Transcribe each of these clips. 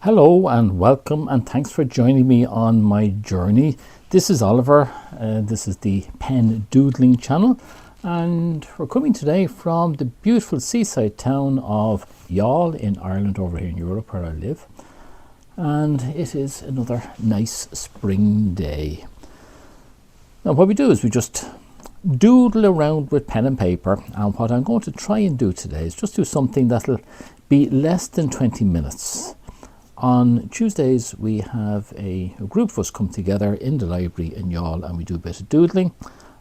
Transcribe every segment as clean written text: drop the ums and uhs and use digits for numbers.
Hello and welcome, and thanks for joining me on my journey. This is Oliver. This is the Pen Doodling channel, and we're coming today from the beautiful seaside town of Youghal in Ireland, over here in Europe where I live. And it is another nice spring day. Now what we do is we just doodle around with pen and paper, and what I'm going to try and do today is just do something that'll be less than 20 minutes. On Tuesdays we have a group of us come together in the library in Youghal and we do a bit of doodling,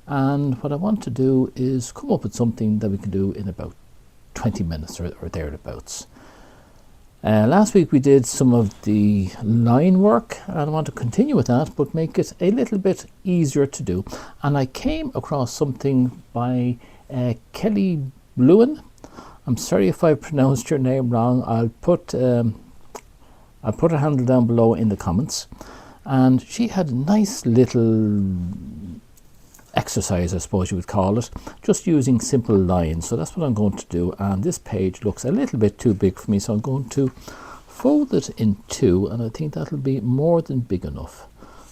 and what I want to do is come up with something that we can do in about 20 minutes or thereabouts. Last week we did some of the line work, and I want to continue with that but make it a little bit easier to do. And I came across something by Kelly Lewin. I'm sorry if I pronounced your name wrong. I'll put her handle down below in the comments. And she had a nice little exercise, I suppose you would call it, just using simple lines. So that's what I'm going to do, and this page looks a little bit too big for me, so I'm going to fold it in two, and I think that'll be more than big enough.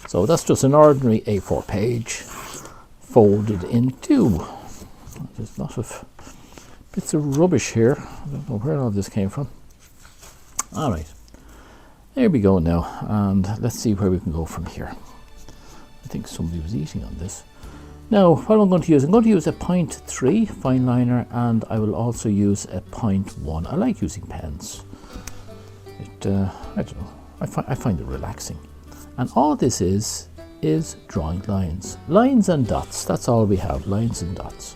So that's just an ordinary A4 page folded in two. There's a lot of bits of rubbish here. I don't know where all this came from. All right. There we go now, and let's see where we can go from here. I think somebody was eating on this. Now, what I'm going to use a 0.3 fine liner, and I will also use a 0.1. I like using pens. I don't know, I find it relaxing. And all this is drawing lines. Lines and dots, that's all we have, lines and dots.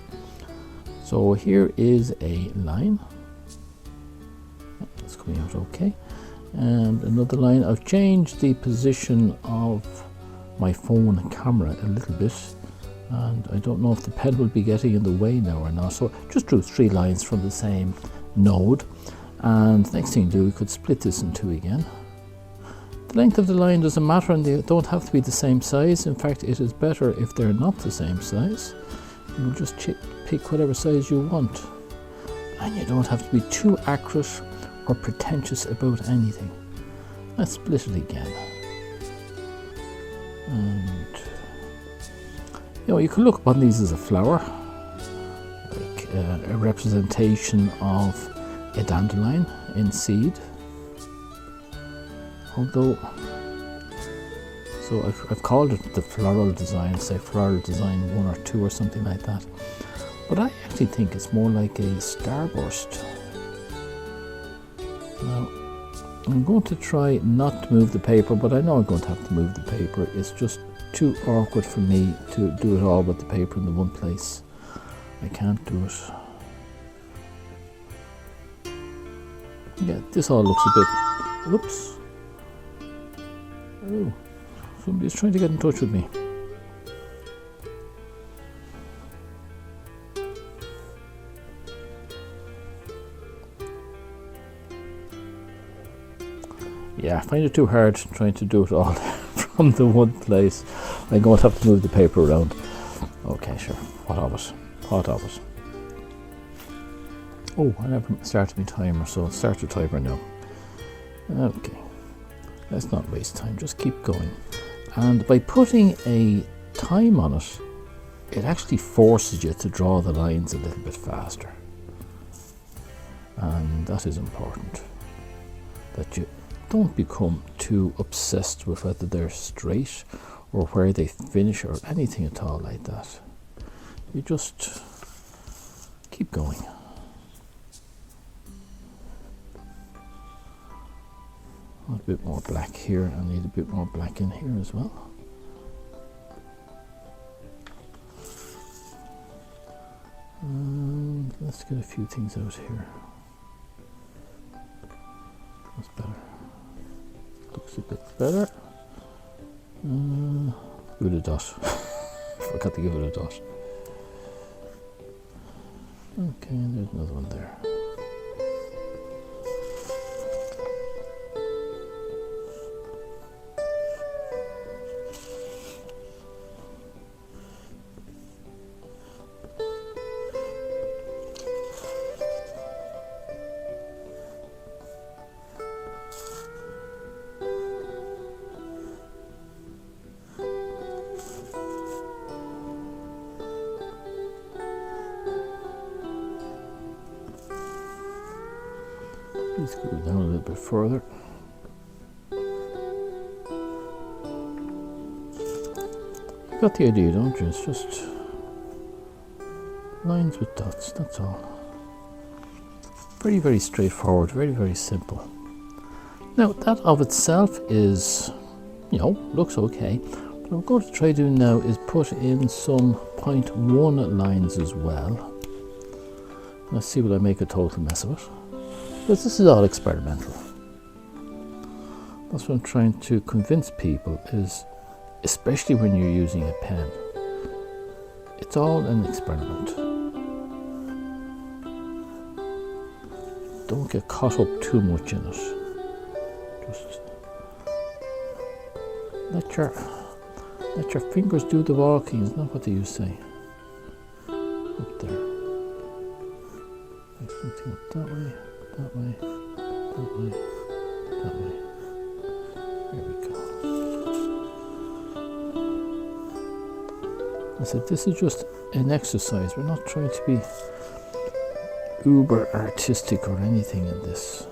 So here is a line. That's coming out okay. And another line. I've changed the position of my phone camera a little bit, and I don't know if the pen will be getting in the way now or not, so just drew 3 lines from the same node. And next thing to do, we could split this in 2 again. The length of the line doesn't matter, and they don't have to be the same size. In fact, it is better if they're not the same size. You'll just pick whatever size you want, and you don't have to be too accurate or pretentious about anything. Let's split it again. And you can look upon these as a flower, like a representation of a dandelion in seed. Although, so I've called it the floral design, say floral design 1 or 2 or something like that. But I actually think it's more like a starburst. Now, I'm going to try not to move the paper, but I know I'm going to have to move the paper. It's just too awkward for me to do it all with the paper in the one place. I can't do it. Yeah, this all looks a bit... Oops. Oh, somebody's trying to get in touch with me. Yeah, I find it too hard trying to do it all from the one place. I'm going to have to move the paper around. Okay, sure. What of it? What of it? Oh, I never started my timer, so I'll start the timer now. Okay. Let's not waste time. Just keep going. And by putting a time on it, it actually forces you to draw the lines a little bit faster. And that is important. That you don't become too obsessed with whether they're straight or where they finish or anything at all like that. You just keep going. A bit more black here. I need a bit more black in here as well. And let's get a few things out here. That's better. Looks a bit better. Give it a dot. Forgot to give it a dot. Okay, there's another one there. Please go down a little bit further. You got the idea, don't you? It's just lines with dots, that's all. Very, very straightforward, very, very simple. Now, that of itself is, you know, looks okay. What I'm going to try doing now is put in some 0.1 lines as well. Let's see what I make a total mess of it. Because this is all experimental. That's what I'm trying to convince people is, especially when you're using a pen, it's all an experiment. Don't get caught up too much in it. Just let your fingers do the walking, isn't that what they used to say? Up there. Like something up that way, that way, that way, that way. There we go. I said this is just an exercise. We're not trying to be uber artistic or anything in this.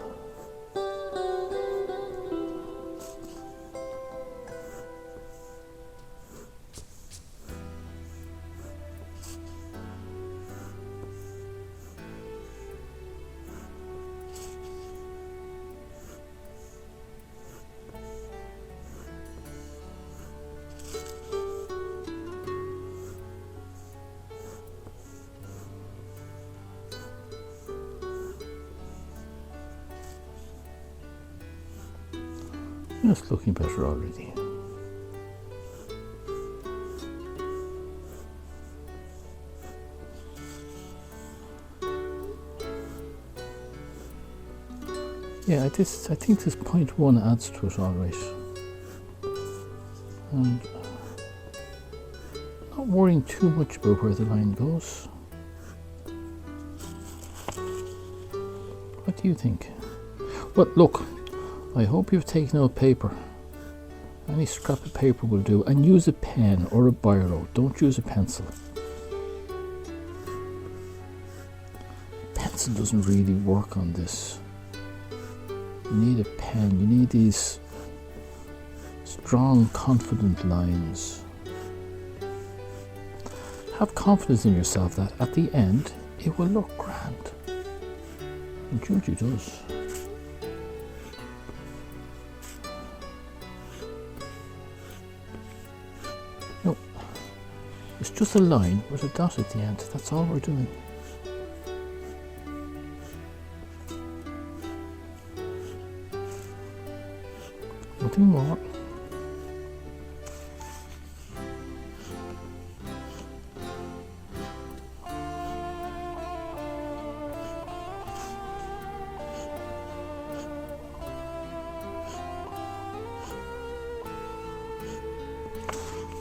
It's looking better already. Yeah, I think this 0.1 adds to it all right. And not worrying too much about where the line goes. What do you think? Well, look. I hope you've taken out paper. Any scrap of paper will do. And use a pen or a biro. Don't use a pencil. Pencil doesn't really work on this. You need a pen. You need these strong, confident lines. Have confidence in yourself that at the end it will look grand. And usually does. It's just a line with a dot at the end. That's all we're doing. Nothing more.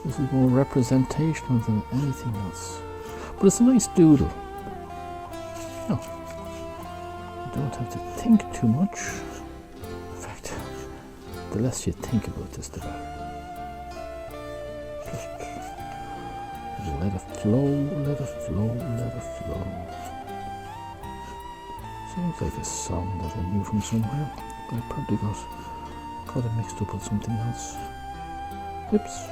This is more representational than anything else. But it's a nice doodle. No, you don't have to think too much. In fact, the less you think about this, the better. Just let it flow, let it flow, let it flow. Sounds like a song that I knew from somewhere, but I probably got it mixed up with something else. Oops.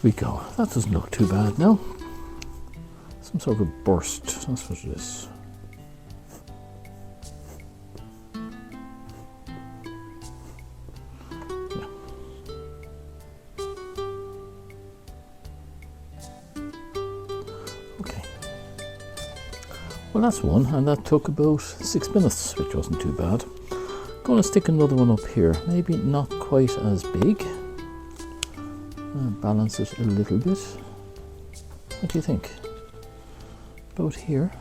We go. That doesn't look too bad now. Some sort of a burst. That's what it is. Yeah. Okay. Well, that's one, and that took about 6 minutes, which wasn't too bad. Going to stick another one up here. Maybe not quite as big. Balance it a little bit. What do you think? About here.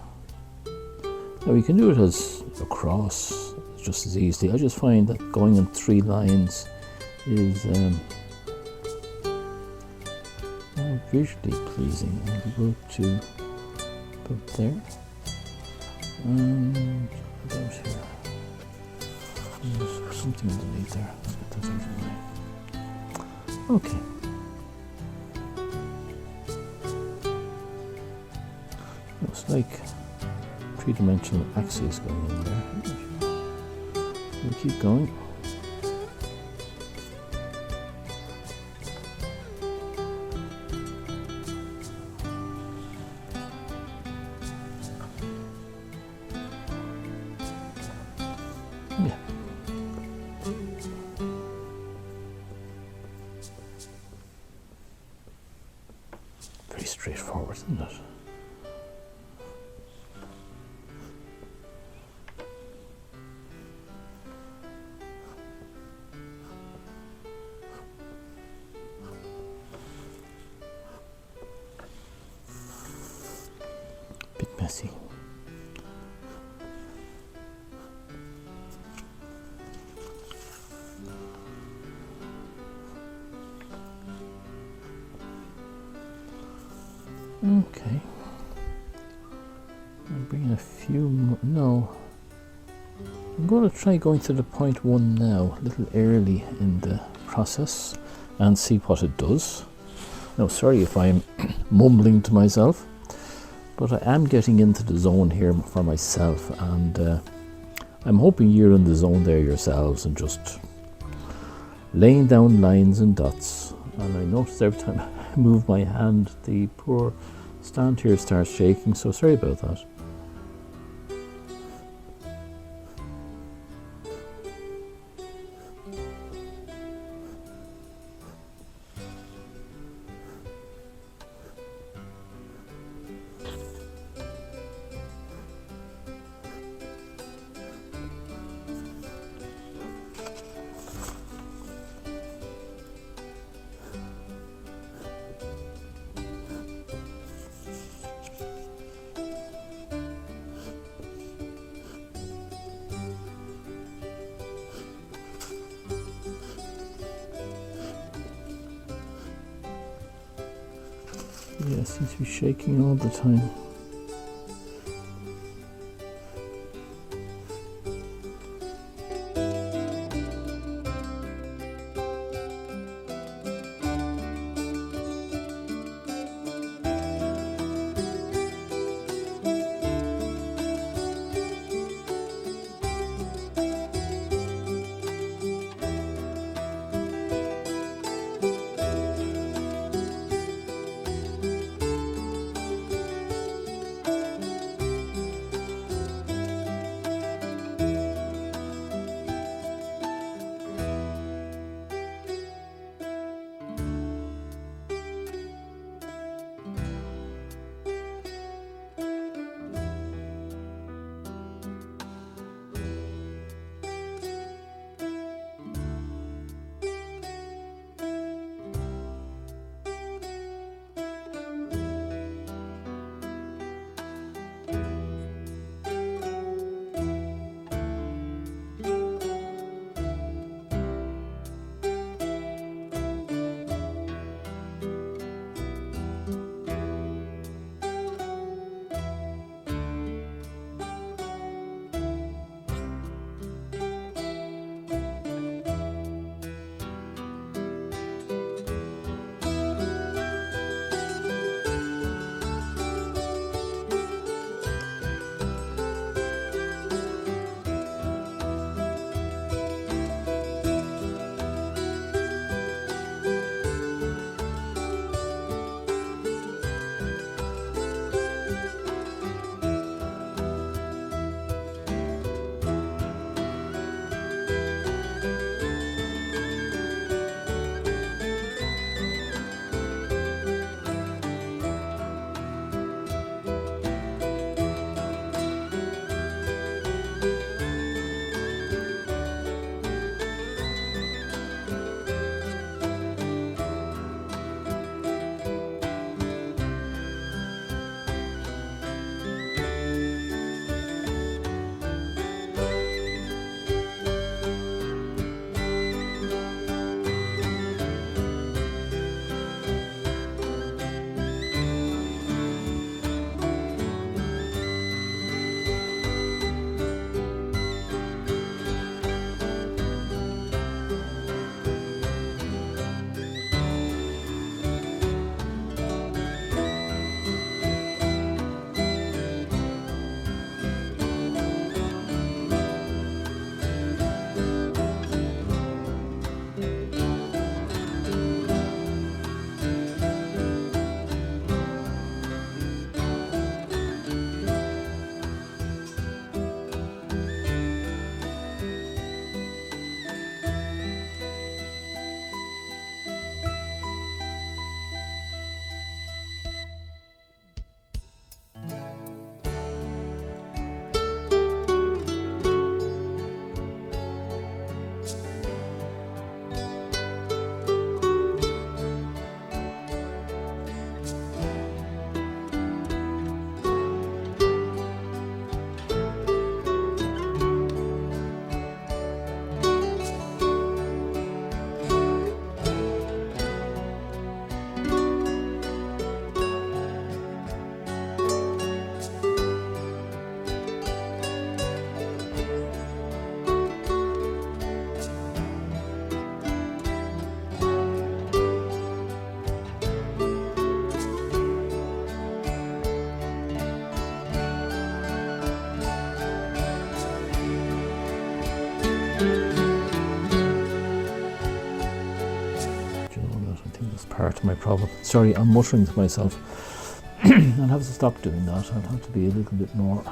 Now you can do it as a cross, just as easily. I just find that going in 3 lines is more visually pleasing. I'll go to about there and about here. There's something underneath there. Let's get that out of the way. Okay. Looks like three-dimensional axes going in there. We'll keep going. Yeah. Very straightforward, isn't it? Bit messy. Okay. I'm bringing a few more. No. I'm going to try going to the point one now, a little early in the process, and see what it does. No, sorry if I'm mumbling to myself, but I am getting into the zone here for myself, and I'm hoping you're in the zone there yourselves and just laying down lines and dots. And I notice every time I move my hand, the poor stand here starts shaking, so sorry about that. Yeah, it seems to be shaking all the time. part of my problem. Sorry, I'm muttering to myself. I'll have to stop doing that. I'll have to be a little bit more.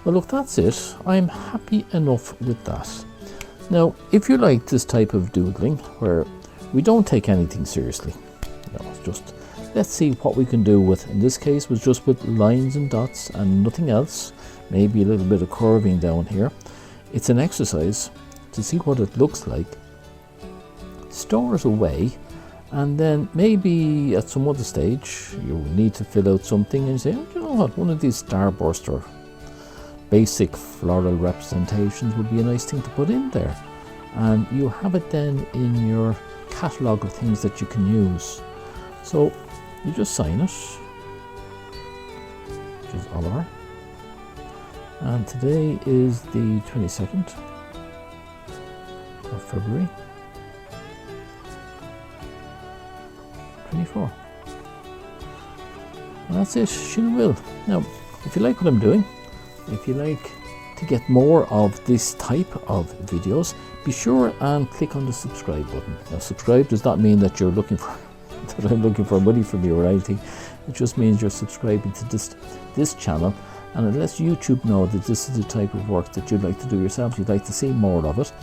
Well, look, that's it. I'm happy enough with that. Now, if you like this type of doodling where we don't take anything seriously, it's just, let's see what we can do with, in this case was just with lines and dots and nothing else, maybe a little bit of curving down here. It's an exercise to see what it looks like, store it away, and then maybe at some other stage you need to fill out something and say, oh, you know what, one of these starburst or basic floral representations would be a nice thing to put in there. And you have it then in your catalogue of things that you can use. So you just sign it, which is Oliver. And today is the 22nd of February 24. And that's it, she will. Now, if you like what I'm doing, if you like to get more of this type of videos, be sure and click on the subscribe button. Now, subscribe does not mean that you're looking for that I'm looking for money from you or anything. It just means you're subscribing to this channel, and it lets YouTube know that this is the type of work that you'd like to do yourself. You'd like to see more of it,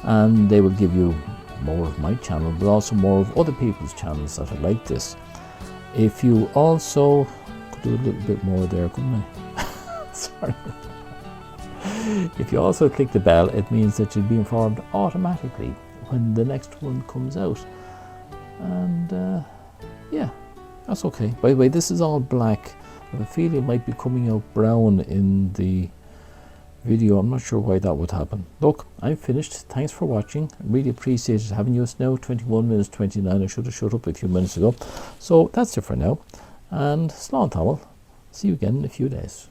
and they will give you more of my channel, but also more of other people's channels that are like this. If you also could do a little bit more there, couldn't I? Sorry. If you also click the bell, it means that you'll be informed automatically when the next one comes out. And yeah, that's okay. By the way, this is all black. I have a feeling it might be coming out brown in the video. I'm not sure why that would happen. Look, I'm finished. Thanks for watching. I really appreciate having you. It's now 21 minutes 29. I should have shut up a few minutes ago. So that's it for now. And slán tamil. See you again in a few days.